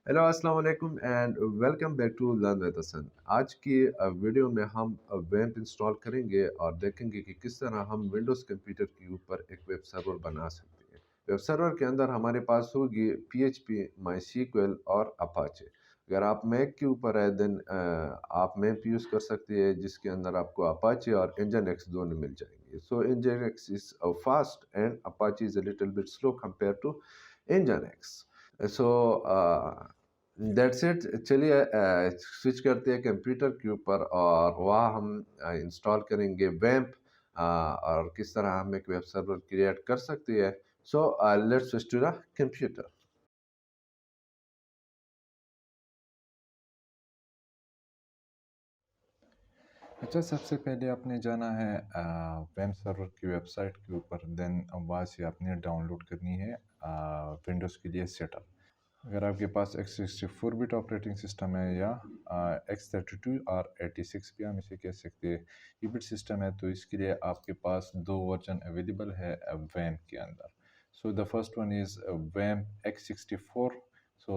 Hello अस्सलाम वालेकुम and welcome back to learn with Hasan. आज की वीडियो में हम वैम्प इंस्टॉल करेंगे और देखेंगे कि किस तरह हम विंडोज़ कंप्यूटर के ऊपर एक वेब सर्वर बना सकते हैं। वेब सर्वर के अंदर हमारे पास होगी पीएचपी, माईसीक्वल और अपाचे। अगर आप मैक के ऊपर है देन आप मैप यूज़ कर सकते हैं जिसके अंदर आपको अपाचे और इंजन एक्स दोनों मिल जाएंगे। So Nginx is fast and Apache is a little bit slow compare to Nginx. So that's it. चलिए स्विच करते हैं कंप्यूटर के ऊपर और वहाँ हम इंस्टॉल करेंगे वैम्प और किस तरह हम एक वेब सर्वर क्रिएट कर सकते हैं। So let's switch to the computer. अच्छा, सबसे पहले आपने जाना है वेब सर्वर की वेबसाइट के ऊपर। देन वहाँ से आपने डाउनलोड करनी है विंडोज़ के लिए सेटअप। अगर आपके पास x64 बिट ऑपरेटिंग सिस्टम है या x32 और 86 भी हम इसे कह सकते हैं, ये बिट सिस्टम है, तो इसके लिए आपके पास दो वर्जन अवेलेबल है वैम्प के अंदर। So the first one is vamp x64। सो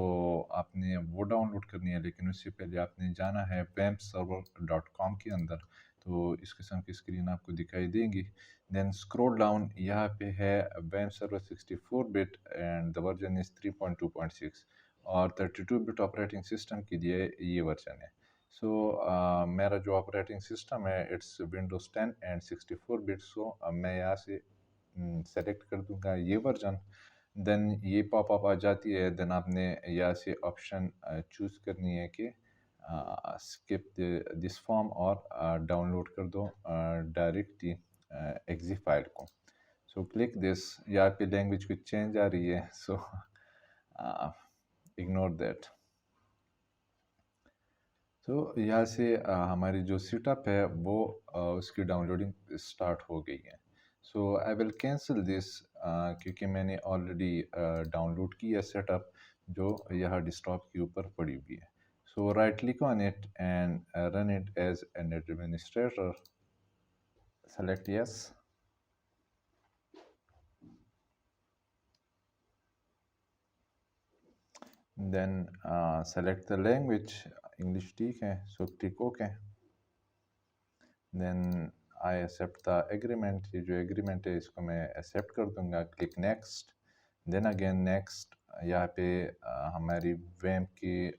आपने वो डाउनलोड करनी है, लेकिन उससे पहले आपने जाना है wampserver.com के अंदर। तो इस किस्म की स्क्रीन आपको दिखाई देंगी। देन स्क्रॉल डाउन, यहाँ पे है वैम्प server 64 bit and the version is 3.2.6 और 32 बिट ऑपरेटिंग सिस्टम के लिए ये वर्जन है। सो मेरा जो ऑपरेटिंग सिस्टम है इट्स विंडोज़ 10 एंड 64 बिट। सो मैं यहाँ से सेलेक्ट कर दूंगा ये वर्जन। देन ये पॉपअप आ जाती है। देन आपने यहाँ से ऑप्शन चूज़ करनी है कि स्किप दिस फॉर्म और डाउनलोड कर दो डायरेक्टली एग्जी फाइल को। So click this. यहाँ पे लैंग्वेज कुछ चेंज आ रही है, सो इग्नोर दैट। तो यहाँ से हमारी जो सेटअप है वो उसकी डाउनलोडिंग स्टार्ट हो गई है। So I will cancel this क्योंकि मैंने ऑलरेडी डाउनलोड किया सेटअप जो यहाँ डिस्कटॉप के ऊपर पड़ी हुई है। So right click on it and run it as an administrator. Select yes. Then select the language, English ठीक है, so click okay. Then I accept the agreement. ये जो एग्रीमेंट है इसको मैं एक्सेप्ट कर दूंगा। Click next. Then again next. यहाँ पे हमारी वैम्प की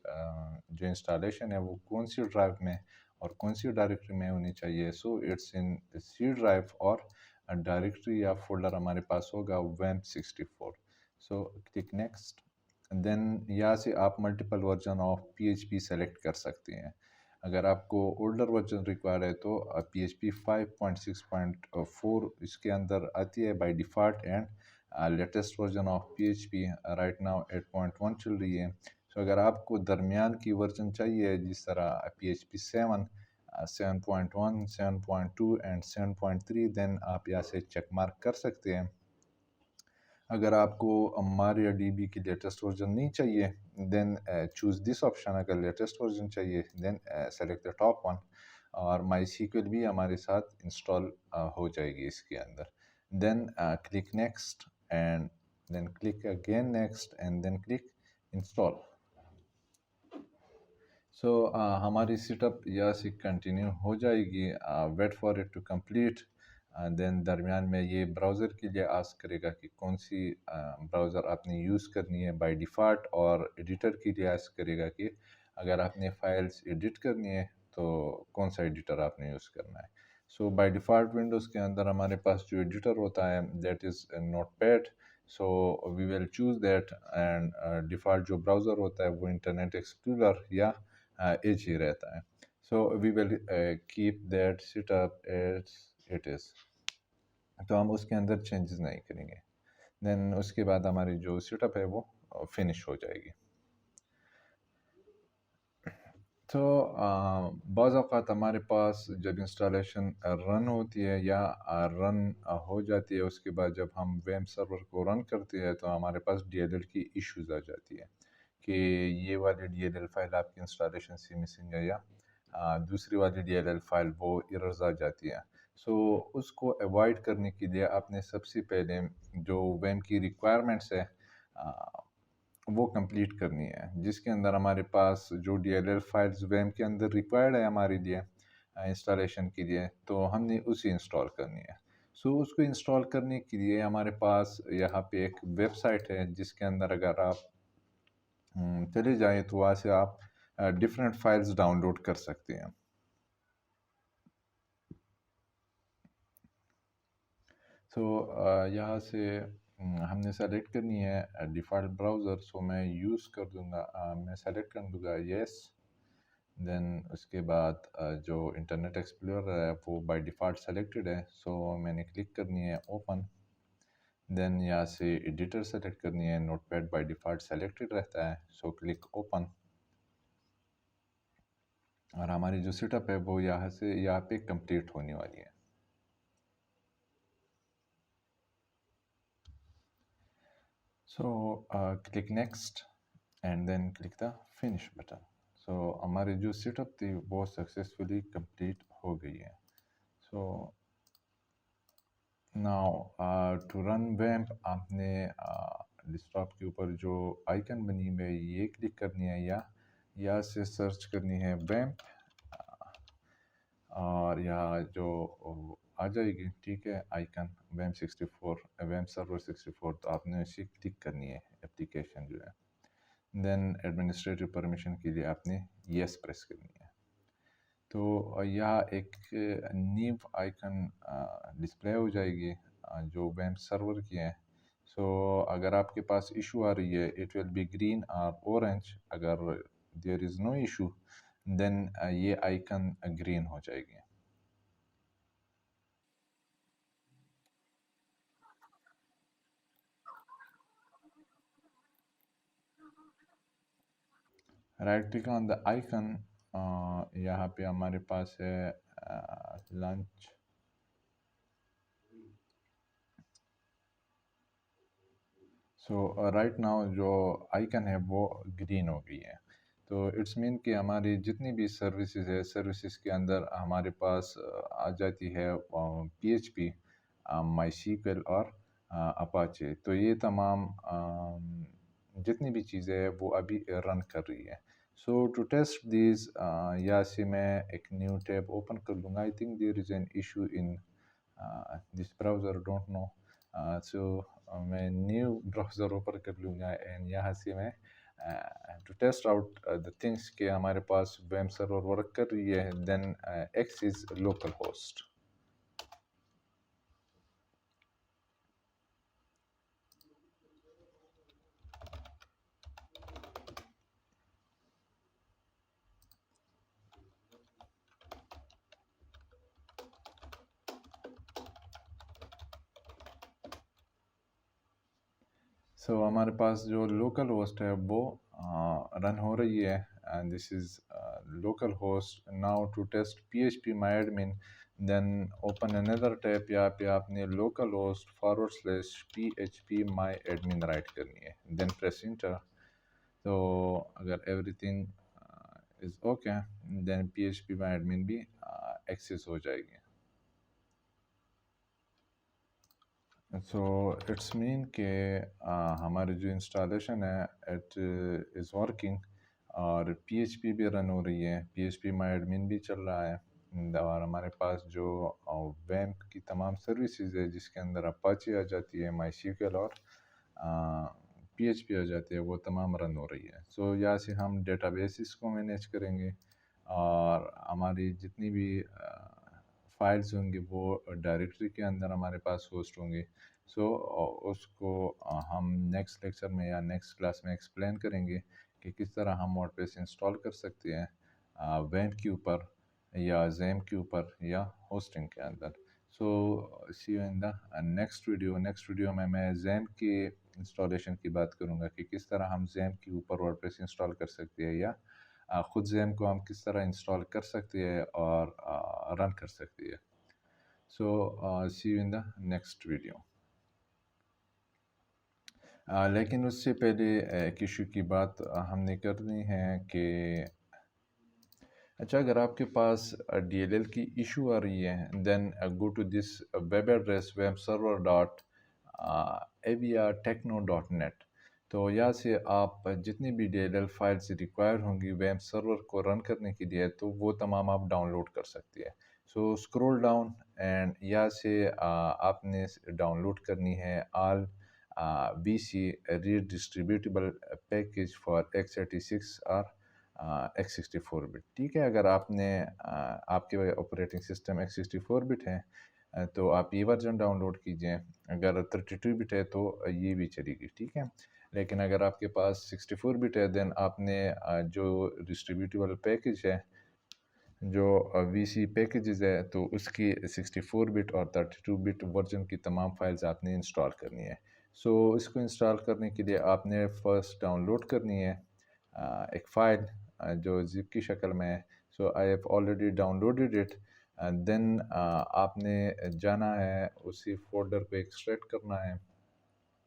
जो इंस्टॉलेशन है वो कौन सी ड्राइव में और कौन सी डायरेक्टरी में होनी चाहिए। So it's in C drive और डायरेक्टरी या फोल्डर हमारे पास होगा वैम्प 64। So click next. देन यहाँ से आप multiple version of PHP select कर सकते हैं। अगर आपको ओल्डर वर्जन रिक्वायर है तो PHP 5.6.4 इसके अंदर आती है by default. And latest version of PHP right now 8.1 चल रही है। सो अगर आपको दरमियान की वर्जन चाहिए जिस तरह PHP 7, 7.1, 7.2 एंड 7.3, देन आप यहाँ से चेक मार्क कर सकते हैं। अगर आपको मारिया DB की लेटेस्ट वर्जन नहीं चाहिए देन चूज़ दिस ऑप्शन। अगर लेटेस्ट वर्जन चाहिए then select the top one. और माई सीक्वल भी हमारे साथ इंस्टॉल हो जाएगी इसके अंदर। Then click next and then click again next and then click install. So हमारी सेटअप यहाँ से कंटिन्यू हो जाएगी। Wait for it to complete. Then दरमियान में ये ब्राउज़र के लिए आस्क करेगा कि कौन सी ब्राउज़र आपने यूज़ करनी है बाय डिफ़ॉल्ट, और एडिटर के लिए आस्क करेगा कि अगर आपने फाइल्स एडिट करनी है तो कौन सा एडिटर आपने यूज़ करना है। सो बाय डिफ़ॉल्ट विंडोज़ के अंदर हमारे पास जो एडिटर होता है that is notepad. So we will choose that. And default जो ब्राउज़र होता है वो इंटरनेट एक्सप्लोरर या एज ही रहता है। So we will keep that setup as it is. तो हम उसके अंदर चेंजेस नहीं करेंगे। देन उसके बाद हमारी जो सेटअप है वो फिनिश हो जाएगी। तो बाज़ औक़ात हमारे पास जब इंस्टॉलेशन रन होती है या रन हो जाती है, उसके बाद जब हम वेब सर्वर को रन करते हैं तो हमारे पास DLL की इश्यूज़ आ जाती है कि ये वाली DLL फाइल आपकी इंस्टॉलेशन से मिसिंग है, या दूसरी वाली DLL फाइल वो एरर्स आ जाती है। सो उसको अवॉइड करने के लिए आपने सबसे पहले जो वेम की रिक्वायरमेंट्स है وہ کمپلیٹ کرنی ہے، جس کے اندر ہمارے پاس جو DLL فائلز ویم کے اندر ریکوائرڈ ہے ہمارے لیے انسٹالیشن کے لیے، تو ہم نے اسی انسٹال کرنی ہے۔ سو اس کو انسٹال کرنے کے لیے ہمارے پاس یہاں پہ ایک ویب سائٹ ہے، جس کے اندر اگر آپ چلے جائیں تو وہاں سے آپ ڈفرینٹ فائلز ڈاؤن لوڈ کر سکتے ہیں۔ سو یہاں سے ہم نے سیلیکٹ کرنی ہے ڈیفالٹ براؤزر، سو میں یوز کر دوں گا، میں سیلیکٹ کر دوں گا یس، دین اس کے بعد جو انٹرنیٹ ایکسپلورر ہے وہ بائی ڈیفالٹ سیلیکٹڈ ہے، سو میں نے کلک کرنی ہے اوپن، دین یہاں سے ایڈیٹر سیلیکٹ کرنی ہے، note paid by default selected رہتا ہے، سو کلک اوپن، اور ہماری جو سیٹ اپ ہے وہ یہاں پہ کمپلیٹ ہونے والی ہے۔ So click next and then click the finish button. So ہماری جو سیٹ اپ تھی وہ سکسیزفلی کمپلیٹ ہو گئی ہے۔ سو ناؤ ٹو رن ویمپ، آپ نے ڈیسک ٹاپ کے اوپر جو آئیکن بنی ہوئی ہے یہ کلک کرنی ہے، یا یہاں سے سرچ کرنی ہے ویمپ، اور یہاں جو آ جائے گی، ٹھیک ہے، آئیکن ویم 64، ویم سرور 64، تو آپ نے اسی کلک کرنی ہے اپلیکیشن جو ہے، دین ایڈمنسٹریٹو پرمیشن کے لیے آپ نے یس پریس کرنی ہے۔ تو یہاں ایک نیو آئیکن ڈسپلے ہو جائے گی جو ویم سرور کی ہے۔ سو اگر آپ کے پاس ایشو آ رہی ہے اٹ ول بی گرین اور اورنج، اگر دیر از نو ایشو دین یہ آئیکن گرین ہو جائے گی۔ Right click on the icon, یہاں پہ ہمارے پاس ہے لانچ، سو رائٹ ناؤ جو آئیکن ہے وہ گرین ہو گئی ہے، تو اٹس مین کہ ہماری جتنی بھی سروسز ہے، سروسز کے اندر ہمارے پاس آ جاتی ہے PHP، مائی سیکویل اور اپاچے، تو یہ تمام جتنی بھی چیزیں ہیں وہ ابھی رن کر رہی ہے۔ سو ٹو ٹیسٹ دیز، یا سے میں ایک نیو ٹیب اوپن کر لوں گا، I think there is an issue in this browser, don't know, so میں نیو براؤزر اوپن کر لوں گا، اینڈ یہاں سے میں to test out the things کہ ہمارے پاس ویم سرور ورک کر رہی ہے، then access local host. So ہمارے پاس جو لوکل ہوسٹ ہے وہ رن ہو رہی ہے، and this is local host. Now to test PHP my admin, then open another tab, یہاں پہ آپ نے local host /PHP my admin write کرنی ہے، دین پریس انٹر۔ تو اگر everything is okay then PHP my admin بھی access ہو جائے گی۔ سو اٹس مین کہ ہماری جو انسٹالیشن ہے اٹ از ورکنگ، اور PHP بھی رن ہو رہی ہے، PHP مائی ایڈمن بھی چل رہا ہے، اور ہمارے پاس جو ویمپ کی تمام سروسز ہے جس کے اندر اپاچی آ جاتی ہے، مائی سیکویل اور PHP آ جاتی ہے، وہ تمام رن ہو رہی ہے۔ سو یہاں سے ہم ڈیٹا بیسز کو مینیج کریں گے، اور ہماری جتنی بھی فائلز ہوں گی وہ ڈائریکٹری کے اندر ہمارے پاس ہوسٹ ہوں گی۔ سو اس کو ہم نیکسٹ لیکچر میں یا نیکسٹ کلاس میں ایکسپلین کریں گے کہ کس طرح ہم ورڈ پریس انسٹال کر سکتے ہیں ویمپ کے اوپر، یا زیم کے اوپر، یا ہوسٹنگ کے اندر۔ So see you in the next video. Next video میں زیم کی انسٹالیشن کی بات کروں گا کہ کس طرح ہم زیم کے اوپر ورڈ پریس انسٹال کر سکتے ہیں، یا خود زیم کو ہم کس طرح انسٹال کر سکتے ہیں اور رن کر سکتے ہیں۔ So see you in the next video. لیکن اس سے پہلے ایک ایشو کی بات ہم نے کرنی ہے کہ اچھا، اگر آپ کے پاس DLL کی ایشو آ رہی ہے then go to this web address webserver.aviatechno.net۔ تو यहाँ से आप जितनी भी DLL फाइल्स रिक्वायर होंगी वैम्प सर्वर को रन करने के लिए, तो वो तमाम आप डाउनलोड कर सकती है। सो स्क्रॉल डाउन एंड यहाँ से आपने डाउनलोड करनी है all BC read distributable package for x86 और x64 बिट। ठीक है, अगर आपने आपके ऑपरेटिंग सिस्टम x64 बिट है तो आप ये वर्जन डाउनलोड कीजिए। अगर 32 बिट है तो ये भी चलेगी, ठीक है। लेकिन अगर आपके पास 64 बिट है देन आपने जो डिस्ट्रीब्यूटेबल पैकेज है, जो VC पैकेजेस है, तो उसकी 64 बिट और 32 बिट वर्जन की तमाम फाइल्स आपने इंस्टॉल करनी है। सो इसको इंस्टॉल करने के लिए आपने फर्स्ट डाउनलोड करनी है एक फ़ाइल जो ज़िप की शक्ल में है। So I have already downloaded it. Then आपने जाना है उसी फ़ोल्डर को एक्सट्रैक्ट करना है।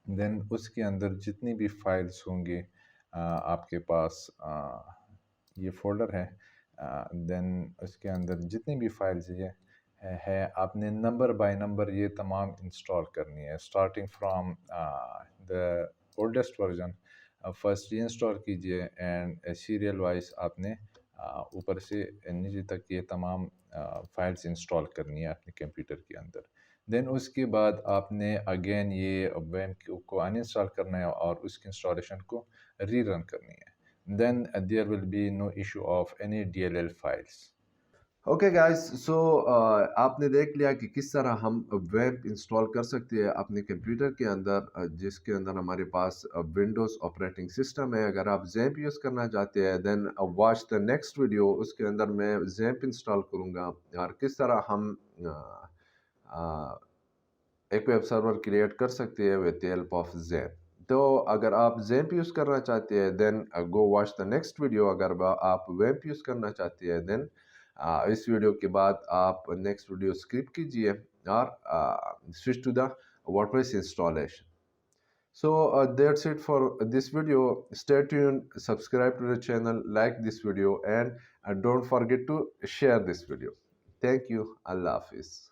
देन उसके अंदर जितनी भी फाइल्स होंगी आपके पास ये फ़ोल्डर है। देन उसके अंदर जितनी भी फाइल्स ये है आपने नंबर बाय नंबर ये तमाम इंस्टॉल करनी है, starting from the oldest version. First ये इंस्टॉल कीजिए एंड सीरियल वाइज आपने ऊपर से नीचे तक ये तमाम फाइल्स इंस्टॉल करनी है अपने कंप्यूटर के अंदर। देन उसके बाद आपने अगेन ये वैम्प को अनइंस्टॉल करना है और उसकी इंस्टॉलेशन को रीरन करनी है। Then there will be no issue of any DLL files. Okay guys, so आपने देख लिया कि किस तरह हम वेब इंस्टॉल कर सकते हैं अपने कंप्यूटर के अंदर, जिसके अंदर हमारे पास विंडोज़ ऑपरेटिंग सिस्टम है। अगर आप जैम्प यूज़ करना चाहते हैं then watch the next video, उसके अंदर मैं जैम्प इंस्टॉल करूँगा और किस तरह हम एक वेब सर्वर क्रिएट कर सकते हैं with the help of XAMPP. तो अगर आप ज़ैम्प यूज़ करना चाहते हैं then go watch the next video. अगर आप वेब यूज़ करना चाहते हैं देन इस वीडियो के बाद आप नेक्स्ट वीडियो स्किप कीजिए और switch to the WordPress installation. So that's it for this video. Stay tuned, subscribe to the channel, like this video, and don't forget to share this video. Thank you. Allah Hafiz.